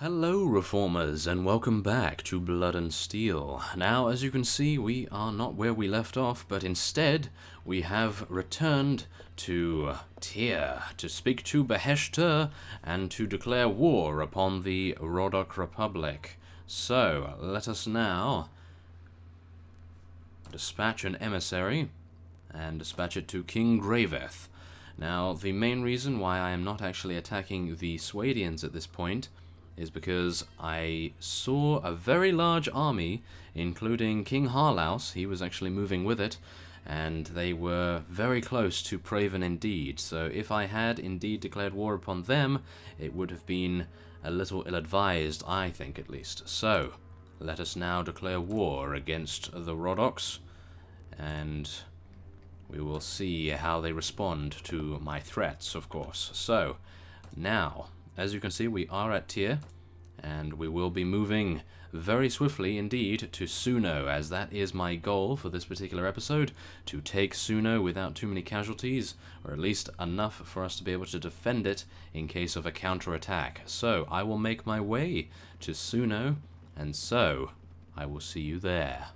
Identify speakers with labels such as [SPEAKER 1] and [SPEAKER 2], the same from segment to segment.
[SPEAKER 1] Hello Reformers, and welcome back to Blood and Steel. Now, as you can see, we are not where we left off, but instead we have returned to Tyr to speak to Beheshtur and to declare war upon the Rhodok Republic. So, let us now dispatch an emissary and dispatch it to King Graveth. Now, the main reason why I am not actually attacking the Swadians at this point is because I saw a very large army, including King Harlaus. He was actually moving with it, and they were very close to Praven indeed. So if I had indeed declared war upon them, it would have been a little ill-advised, I think at least. So, let us now declare war against the Rhodoks, and we will see how they respond to my threats, of course. So, now, as you can see, we are at Tyr, and we will be moving very swiftly indeed to Suno, as that is my goal for this particular episode, to take Suno without too many casualties, or at least enough for us to be able to defend it in case of a counterattack. So, I will make my way to Suno, and so, I will see you there.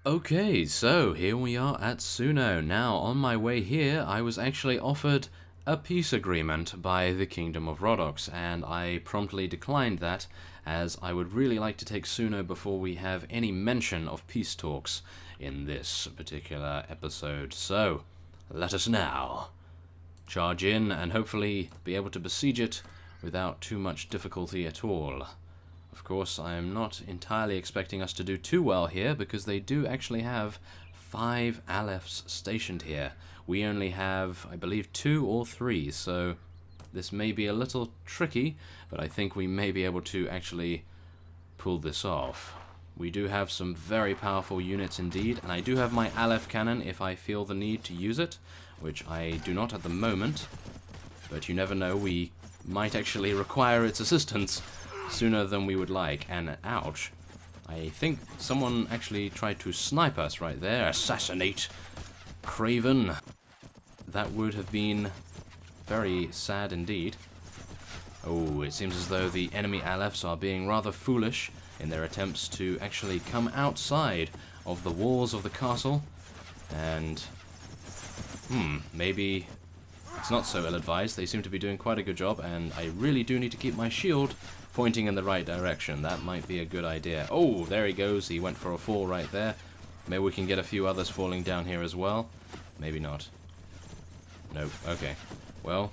[SPEAKER 1] Okay, so here we are at Suno. Now, on my way here, I was actually offered a peace agreement by the Kingdom of Rhodoks, and I promptly declined that, as I would really like to take Suno before we have any mention of peace talks in this particular episode. So, let us now charge in and hopefully be able to besiege it without too much difficulty at all. Of course, I am not entirely expecting us to do too well here, because they do actually have 5 Alephs stationed here. We only have, I believe, 2 or 3, so this may be a little tricky, but I think we may be able to actually pull this off. We do have some very powerful units indeed, and I do have my Aleph cannon if I feel the need to use it, which I do not at the moment, but you never know, we might actually require its assistance sooner than we would like. And ouch, I think someone actually tried to snipe us right there. Assassinate Craven. That would have been very sad indeed. Oh, it seems as though the enemy Alephs are being rather foolish in their attempts to actually come outside of the walls of the castle. And, maybe it's not so ill-advised. They seem to be doing quite a good job, and I really do need to keep my shield pointing in the right direction. That might be a good idea. Oh, there he goes. He went for a fall right there. Maybe we can get a few others falling down here as well. Maybe not. Nope. Okay. Well,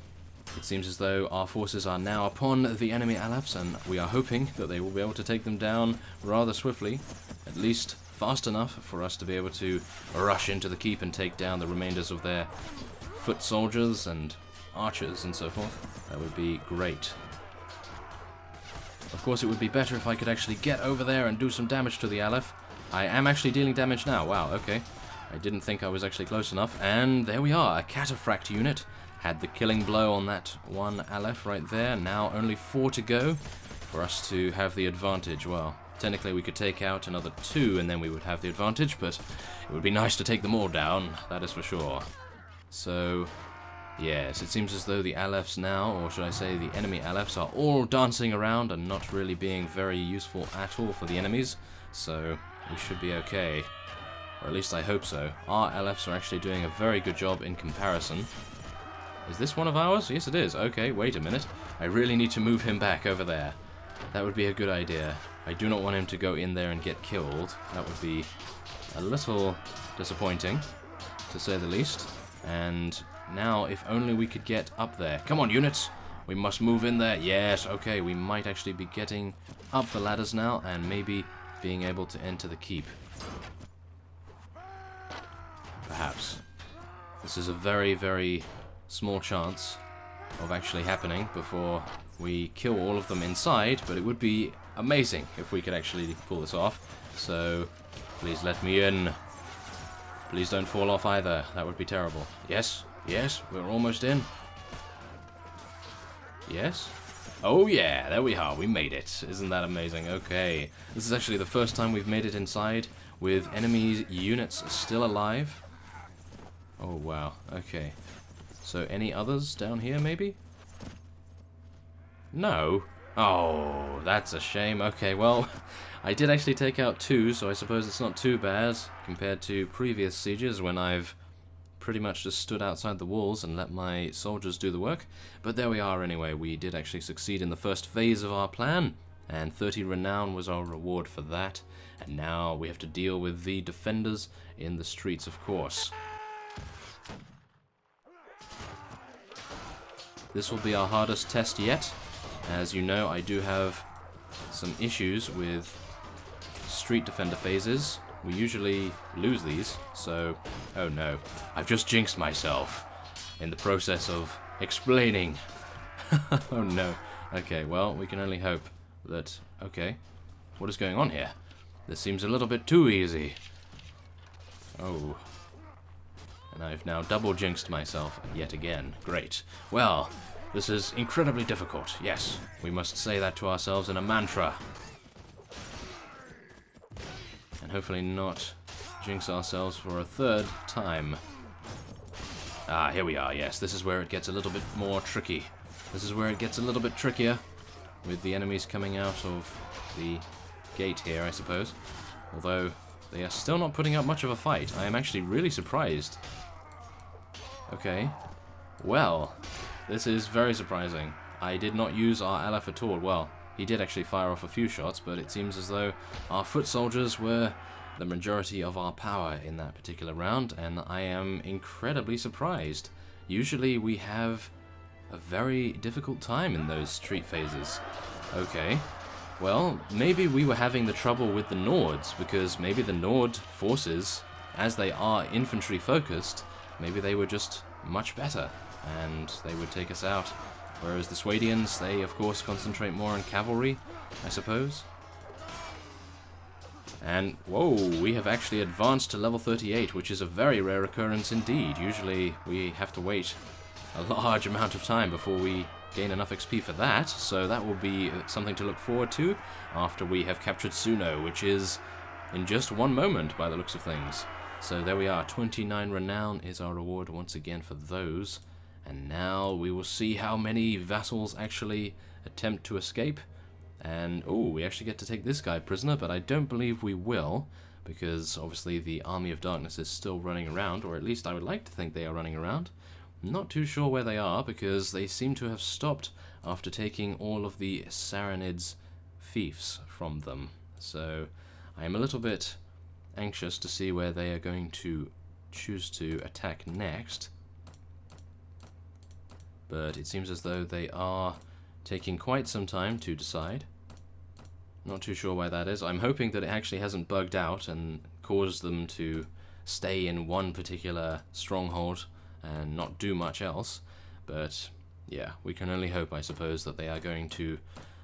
[SPEAKER 1] it seems as though our forces are now upon the enemy Alephs, and we are hoping that they will be able to take them down rather swiftly, at least fast enough for us to be able to rush into the keep and take down the remainders of their foot soldiers and archers and so forth. That would be great. Of course, it would be better if I could actually get over there and do some damage to the Aleph. I am actually dealing damage now. Wow, okay. I didn't think I was actually close enough. And there we are, a cataphract unit. Had the killing blow on that one Aleph right there. Now only 4 to go for us to have the advantage. Well, technically we could take out another 2 and then we would have the advantage, but it would be nice to take them all down, that is for sure. So, yes, it seems as though the Alephs now, or should I say the enemy Alephs, are all dancing around and not really being very useful at all for the enemies. So, we should be okay. Or at least I hope so. Our Alephs are actually doing a very good job in comparison. Is this one of ours? Yes, it is. Okay, wait a minute. I really need to move him back over there. That would be a good idea. I do not want him to go in there and get killed. That would be a little disappointing, to say the least. And now, if only we could get up there. Come on, units! We must move in there. Yes, okay, we might actually be getting up the ladders now and maybe being able to enter the keep. Perhaps. This is a very, very small chance of actually happening before we kill all of them inside, but it would be amazing if we could actually pull this off. So, please let me in. Please don't fall off either. That would be terrible. Yes, yes, we're almost in. Yes? Oh yeah, there we are. We made it. Isn't that amazing? Okay. This is actually the first time we've made it inside with enemy units still alive. Oh wow, okay. So any others down here maybe? No. Oh, that's a shame. Okay, well, I did actually take out 2, so I suppose it's not too bad compared to previous sieges when I've pretty much just stood outside the walls and let my soldiers do the work. But there we are anyway. We did actually succeed in the first phase of our plan, and 30 renown was our reward for that. And now we have to deal with the defenders in the streets, of course. This will be our hardest test yet. As you know, I do have some issues with street defender phases. We usually lose these, so... Oh no, I've just jinxed myself in the process of explaining. Oh no. Okay, well, we can only hope that... Okay, what is going on here? This seems a little bit too easy. Oh. And I've now double jinxed myself yet again. Great. Well, this is incredibly difficult. Yes, we must say that to ourselves in a mantra. And hopefully not jinx ourselves for a third time. Ah, here we are. Yes, this is where it gets a little bit more tricky. This is where it gets a little bit trickier with the enemies coming out of the gate here, I suppose. Although they are still not putting up much of a fight. I am actually really surprised. Okay. Well, this is very surprising. I did not use our Aleph at all. Well, he did actually fire off a few shots, but it seems as though our foot soldiers were the majority of our power in that particular round, and I am incredibly surprised. Usually we have a very difficult time in those street phases. Okay. Well, maybe we were having the trouble with the Nords, because maybe the Nord forces, as they are infantry focused, maybe they were just much better, and they would take us out. Whereas the Swadians, they of course concentrate more on cavalry, I suppose. And, whoa, we have actually advanced to level 38, which is a very rare occurrence indeed. Usually we have to wait a large amount of time before we gain enough XP for that, so that will be something to look forward to after we have captured Suno, which is in just one moment by the looks of things. So there we are, 29 renown is our reward once again for those. And now we will see how many vassals actually attempt to escape. And, oh, we actually get to take this guy prisoner, but I don't believe we will, because obviously the Army of Darkness is still running around, or at least I would like to think they are running around. I'm not too sure where they are, because they seem to have stopped after taking all of the Saranids' fiefs from them. So I am a little bit anxious to see where they are going to choose to attack next. But it seems as though they are taking quite some time to decide. Not too sure why that is. I'm hoping that it actually hasn't bugged out and caused them to stay in one particular stronghold and not do much else. But yeah, we can only hope, I suppose, that they are going to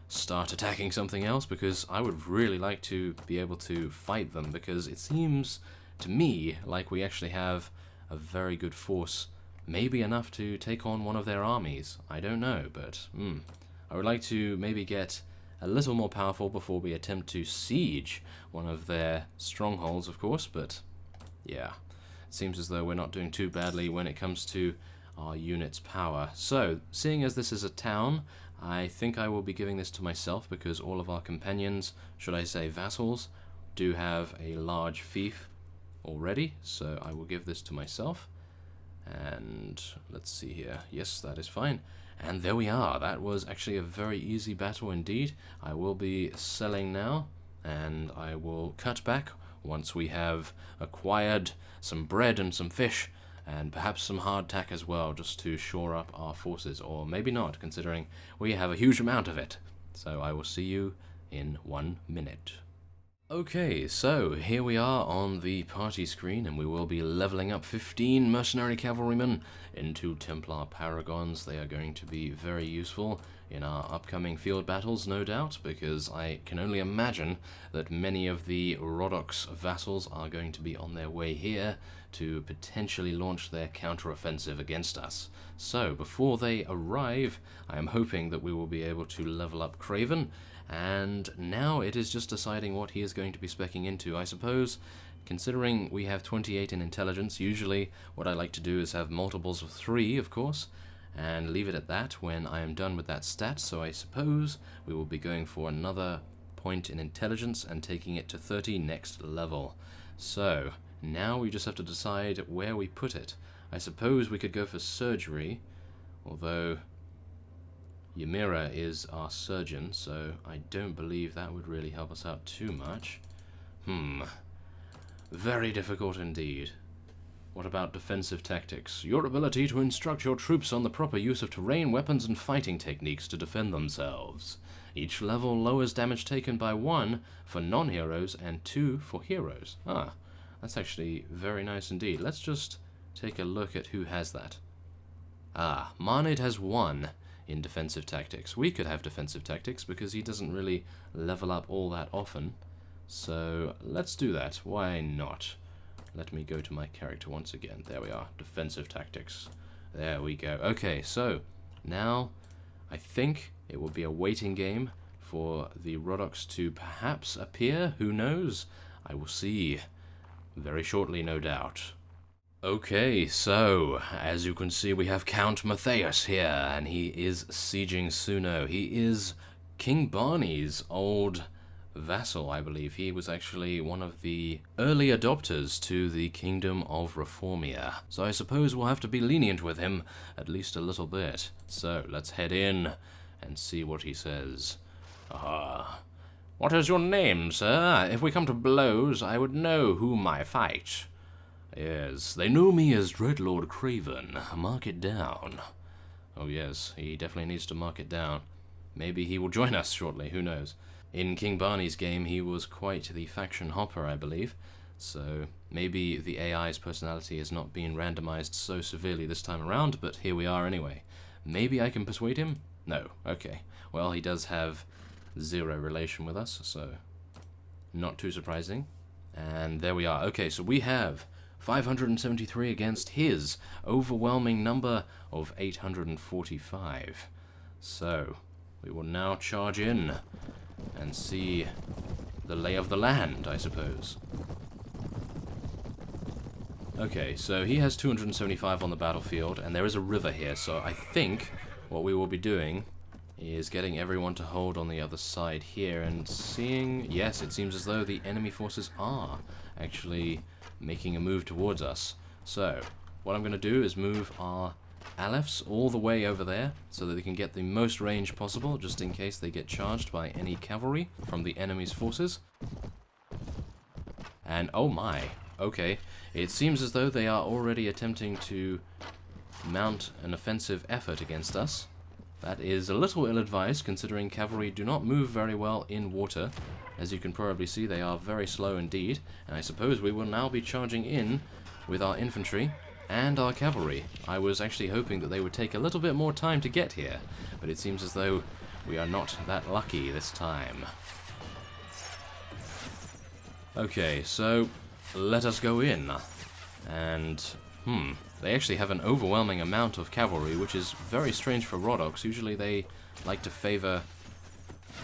[SPEAKER 1] start attacking something else, because I would really like to be able to fight them, because it seems to me like we actually have a very good force. Maybe enough to take on one of their armies. I don't know, but I would like to maybe get a little more powerful before we attempt to siege one of their strongholds, of course, but yeah. It seems as though we're not doing too badly when it comes to our unit's power. So, seeing as this is a town, I think I will be giving this to myself, because all of our companions, should I say vassals, do have a large fief already, so I will give this to myself. And let's see here. Yes, that is fine. And there we are. That was actually a very easy battle indeed. I will be selling now, and I will cut back once we have acquired some bread and some fish, and perhaps some hardtack as well, just to shore up our forces, or maybe not, considering we have a huge amount of it. So I will see you in 1 minute. Okay, so here we are on the party screen, and we will be leveling up 15 mercenary cavalrymen into Templar Paragons. They are going to be very useful in our upcoming field battles, no doubt, because I can only imagine that many of the Rodok's vassals are going to be on their way here to potentially launch their counter-offensive against us. So, before they arrive, I am hoping that we will be able to level up Craven, and now it is just deciding what he is going to be speccing into. I suppose, considering we have 28 in intelligence, usually what I like to do is have multiples of 3, of course, and leave it at that when I am done with that stat. So I suppose we will be going for another point in intelligence and taking it to 30 next level. So now we just have to decide where we put it. I suppose we could go for surgery, although Ymira is our surgeon, so I don't believe that would really help us out too much. Very difficult indeed. What about defensive tactics? Your ability to instruct your troops on the proper use of terrain, weapons, and fighting techniques to defend themselves. Each level lowers damage taken by 1 for non-heroes and 2 for heroes. Ah, that's actually very nice indeed. Let's just take a look at who has that. Ah, Marnid has 1 in defensive tactics. We could have defensive tactics because he doesn't really level up all that often. So let's do that. Why not? Let me go to my character once again. There we are. Defensive tactics. There we go. Okay, so now I think it will be a waiting game for the Rhodoks to perhaps appear. Who knows? I will see very shortly, no doubt. Okay, so as you can see, we have Count Matthias here, and he is sieging Suno. He is King Barney's old vassal, I believe. He was actually one of the early adopters to the Kingdom of Reformia. So I suppose we'll have to be lenient with him, at least a little bit. So let's head in and see what he says. What is your name, sir? If we come to blows, I would know whom I fight. Yes, they know me as Dreadlord Craven. Mark it down. Oh yes, he definitely needs to mark it down. Maybe he will join us shortly, who knows. In King Barney's game, he was quite the faction hopper, I believe. So maybe the AI's personality has not been randomized so severely this time around, but here we are anyway. Maybe I can persuade him? No, okay. Well, he does have 0 relation with us, so not too surprising. And there we are. Okay, so we have 573 against his overwhelming number of 845. So we will now charge in and see the lay of the land, I suppose. Okay, so he has 275 on the battlefield, and there is a river here, so I think what we will be doing is getting everyone to hold on the other side here and seeing... Yes, it seems as though the enemy forces are actually making a move towards us. So what I'm going to do is move our Alephs all the way over there so that they can get the most range possible, just in case they get charged by any cavalry from the enemy's forces. And oh my, okay, it seems as though they are already attempting to mount an offensive effort against us. That is a little ill-advised, considering cavalry do not move very well in water. As you can probably see, they are very slow indeed, and I suppose we will now be charging in with our infantry and our cavalry. I was actually hoping that they would take a little bit more time to get here, but it seems as though we are not that lucky this time. Okay, so let us go in. And, they actually have an overwhelming amount of cavalry, which is very strange for Rhodoks. Usually they like to favor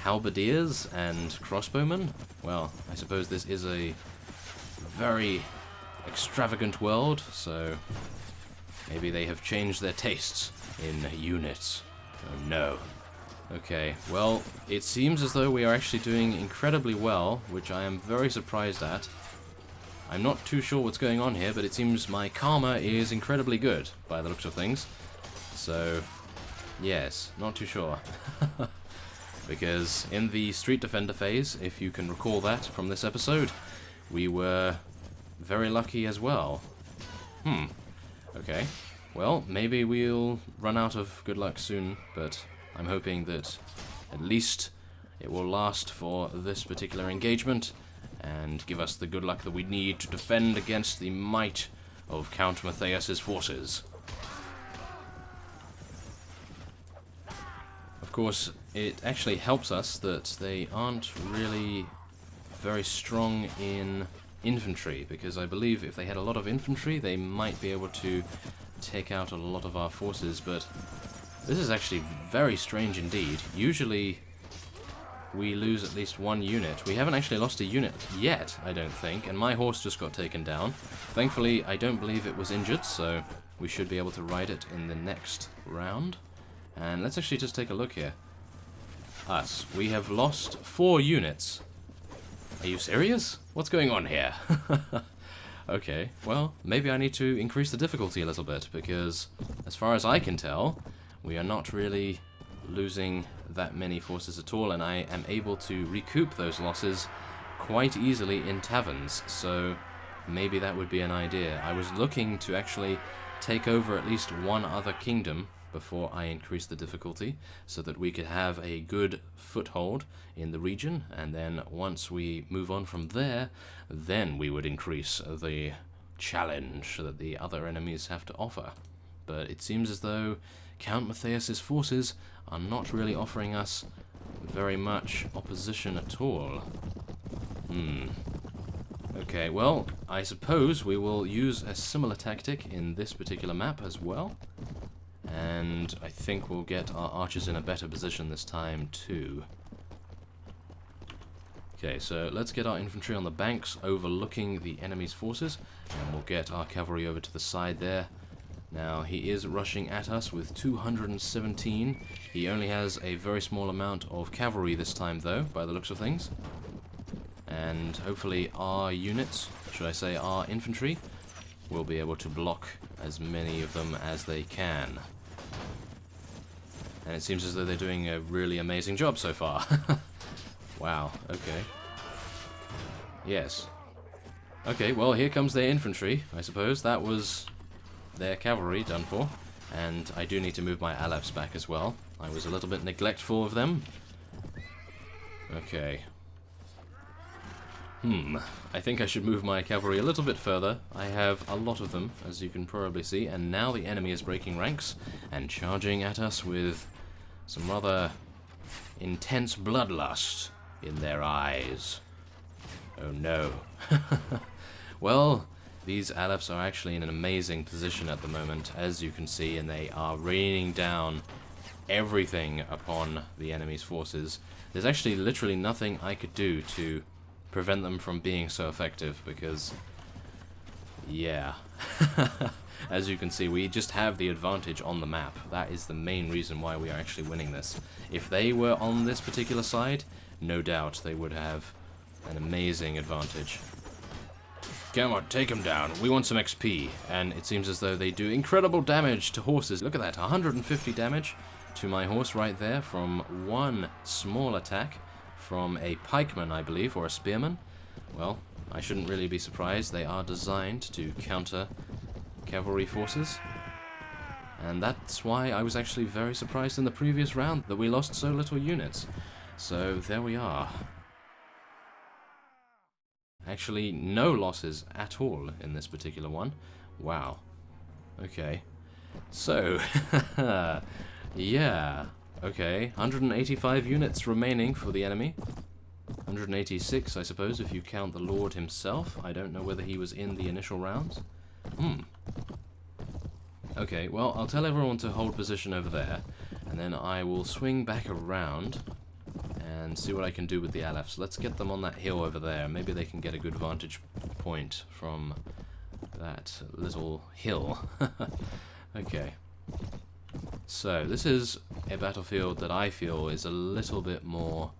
[SPEAKER 1] halberdiers and crossbowmen. Well, I suppose this is a very extravagant world, so maybe they have changed their tastes in units. Oh no. Okay, well, it seems as though we are actually doing incredibly well, which I am very surprised at. I'm not too sure what's going on here, but it seems my karma is incredibly good, by the looks of things. So, yes, not too sure. Because in the Street Defender phase, if you can recall that from this episode, we were very lucky as well. Okay. Well, maybe we'll run out of good luck soon, but I'm hoping that at least it will last for this particular engagement and give us the good luck that we need to defend against the might of Count Matthias's forces. Of course, it actually helps us that they aren't really very strong in infantry, because I believe if they had a lot of infantry, they might be able to take out a lot of our forces, but this is actually very strange indeed. Usually we lose at least one unit. We haven't actually lost a unit yet, I don't think, and my horse just got taken down. Thankfully, I don't believe it was injured, so we should be able to ride it in the next round. And let's actually just take a look here. Us. We have lost 4 units. Are you serious? What's going on here? Okay, well, maybe I need to increase the difficulty a little bit, because as far as I can tell, we are not really losing that many forces at all, and I am able to recoup those losses quite easily in taverns, so maybe that would be an idea. I was looking to actually take over at least one other kingdom before I increase the difficulty, so that we could have a good foothold in the region, and then once we move on from there, then we would increase the challenge that the other enemies have to offer. But it seems as though Count Matthias's forces are not really offering us very much opposition at all. Okay, well, I suppose we will use a similar tactic in this particular map as well. And I think we'll get our archers in a better position this time too. Okay, so let's get our infantry on the banks overlooking the enemy's forces, and we'll get our cavalry over to the side there. Now, he is rushing at us with 217. He only has a very small amount of cavalry this time though, by the looks of things. And hopefully our units, should I say our infantry, will be able to block as many of them as they can. And it seems as though they're doing a really amazing job so far. Wow, okay. Yes. Okay, well, here comes their infantry, I suppose. That was their cavalry done for. And I do need to move my Alefs back as well. I was a little bit neglectful of them. Okay. I think I should move my cavalry a little bit further. I have a lot of them, as you can probably see, and now the enemy is breaking ranks and charging at us with some rather intense bloodlust in their eyes. Oh no. Well, these Alefs are actually in an amazing position at the moment, as you can see, and they are raining down everything upon the enemy's forces. There's actually literally nothing I could do to prevent them from being so effective, because yeah. As you can see, we just have the advantage on the map. That is the main reason why we are actually winning this. If they were on this particular side, no doubt they would have an amazing advantage. Come on, take them down. We want some XP. And it seems as though they do incredible damage to horses. Look at that, 150 damage to my horse right there from one small attack from a pikeman, I believe, or a spearman. Well, I shouldn't really be surprised. They are designed to counter cavalry forces. And that's why I was actually very surprised in the previous round that we lost so little units. So there we are. Actually, no losses at all in this particular one. Wow. Okay. So, yeah. Okay, 185 units remaining for the enemy. 186, I suppose, if you count the Lord himself. I don't know whether he was in the initial rounds. Okay, well, I'll tell everyone to hold position over there, and then I will swing back around and see what I can do with the Alefs. Let's get them on that hill over there. Maybe they can get a good vantage point from that little hill. Okay. So, this is a battlefield that I feel is a little bit more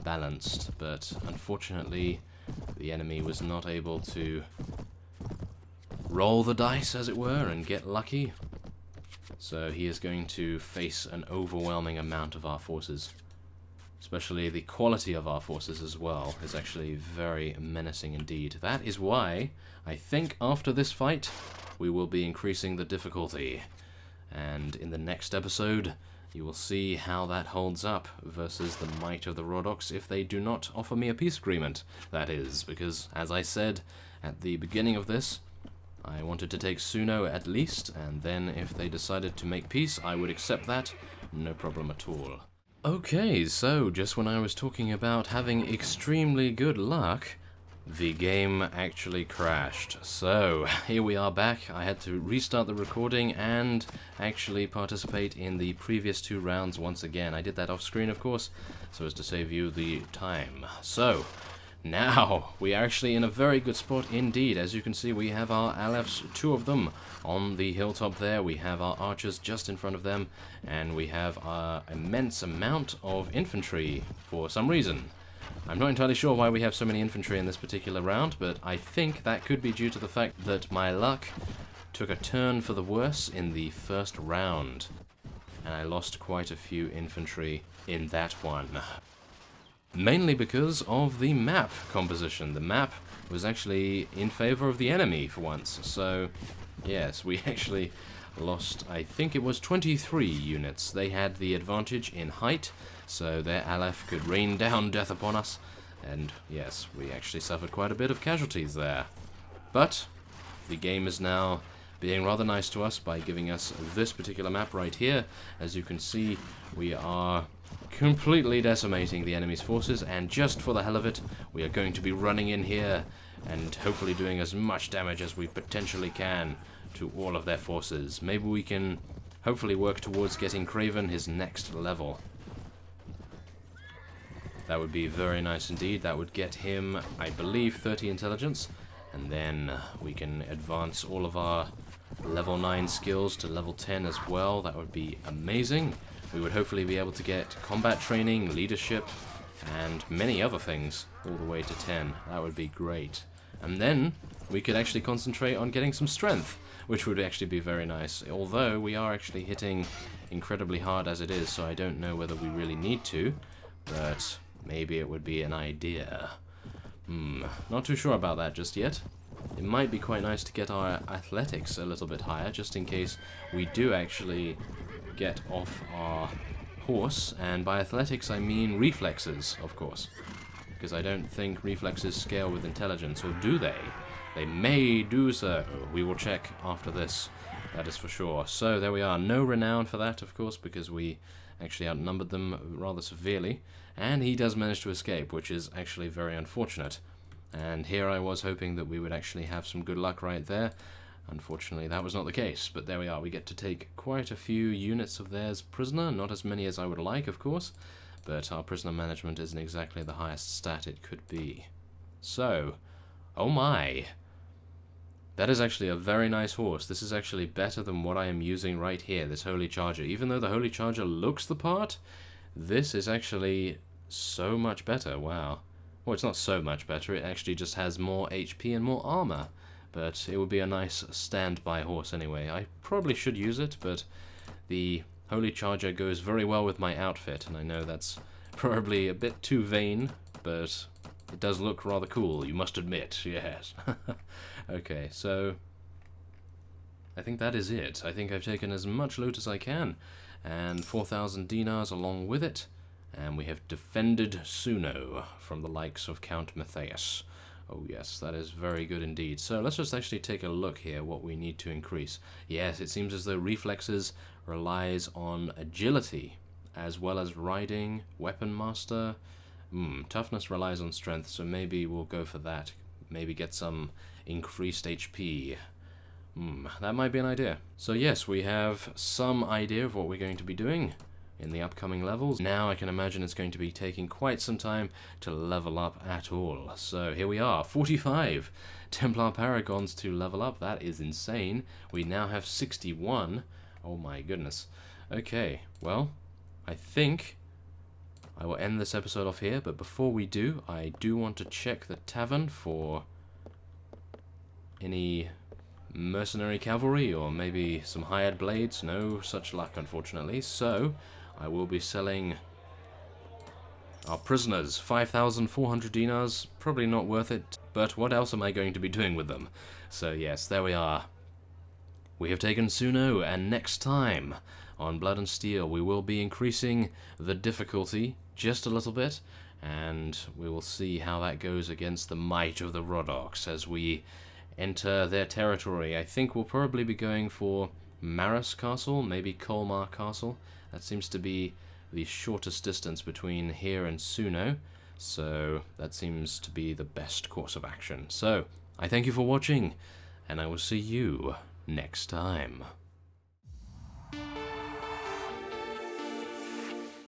[SPEAKER 1] balanced, but unfortunately the enemy was not able to roll the dice, as it were, and get lucky. So he is going to face an overwhelming amount of our forces. Especially the quality of our forces as well is actually very menacing indeed. That is why I think after this fight we will be increasing the difficulty. And in the next episode, you will see how that holds up versus the might of the Rhodoks if they do not offer me a peace agreement, that is. Because, as I said at the beginning of this, I wanted to take Suno at least, and then if they decided to make peace, I would accept that, no problem at all. Okay, so just when I was talking about having extremely good luck, the game actually crashed. So, here we are back. I had to restart the recording and actually participate in the previous 2 rounds once again. I did that off screen, of course, so as to save you the time. So, Now, we are actually in a very good spot indeed. As you can see, we have our Alephs, 2 of them, on the hilltop there. We have our archers just in front of them, and we have our immense amount of infantry for some reason. I'm not entirely sure why we have so many infantry in this particular round, but I think that could be due to the fact that my luck took a turn for the worse in the first round, and I lost quite a few infantry in that one. Mainly because of the map composition. The map was actually in favor of the enemy for once. So, yes, we actually lost, I think it was 23 units. They had the advantage in height, so their Aleph could rain down death upon us. And, yes, we actually suffered quite a bit of casualties there. But the game is now being rather nice to us by giving us this particular map right here. As you can see, we are completely decimating the enemy's forces, and just for the hell of it, we are going to be running in here and hopefully doing as much damage as we potentially can to all of their forces. Maybe we can hopefully work towards getting Craven his next level. That would be very nice indeed. That would get him, I believe, 30 intelligence, and then we can advance all of our level 9 skills to level 10 as well. That would be amazing. We would hopefully be able to get combat training, leadership, and many other things all the way to 10. That would be great. And then we could actually concentrate on getting some strength, which would actually be very nice. Although we are actually hitting incredibly hard as it is, so I don't know whether we really need to, but maybe it would be an idea. Not too sure about that just yet. It might be quite nice to get our athletics a little bit higher, just in case we do actually get off our horse, and by athletics I mean reflexes, of course, because I don't think reflexes scale with intelligence, or do they? They may do so. We will check after this, that is for sure. So there we are. No renown for that, of course, because we actually outnumbered them rather severely, and he does manage to escape, which is actually very unfortunate. And here I was hoping that we would actually have some good luck right there. Unfortunately, that was not the case, but there we are. We get to take quite a few units of theirs prisoner, not as many as I would like, of course, but our prisoner management isn't exactly the highest stat it could be. So, oh my! That is actually a very nice horse. This is actually better than what I am using right here, this Holy Charger. Even though the Holy Charger looks the part, this is actually so much better. Wow. Well, it's not so much better, it actually just has more HP and more armor. But it would be a nice standby horse anyway. I probably should use it, but the Holy Charger goes very well with my outfit, and I know that's probably a bit too vain, but it does look rather cool, you must admit, yes. Okay, so I think that is it. I think I've taken as much loot as I can, and 4,000 dinars along with it, and we have defended Suno from the likes of Count Matthias. Oh yes, that is very good indeed. So let's just actually take a look here what we need to increase. Yes, it seems as though reflexes relies on agility, as well as riding, weapon master. Toughness relies on strength, so maybe we'll go for that. Maybe get some increased HP. That might be an idea. So yes, we have some idea of what we're going to be doing in the upcoming levels. Now I can imagine it's going to be taking quite some time to level up at all. So here we are, 45 Templar Paragons to level up. That is insane. We now have 61. Oh my goodness. Okay, well, I think I will end this episode off here, but before we do, I do want to check the tavern for any mercenary cavalry or maybe some hired blades. No such luck, unfortunately. So I will be selling our prisoners. 5,400 dinars, probably not worth it, but what else am I going to be doing with them? So yes, there we are. We have taken Suno, and next time on Blood and Steel we will be increasing the difficulty just a little bit, and we will see how that goes against the might of the Rodox as we enter their territory. I think we'll probably be going for Maris Castle, maybe Colmar Castle. That seems to be the shortest distance between here and Suno, so that seems to be the best course of action. So, I thank you for watching, and I will see you next time.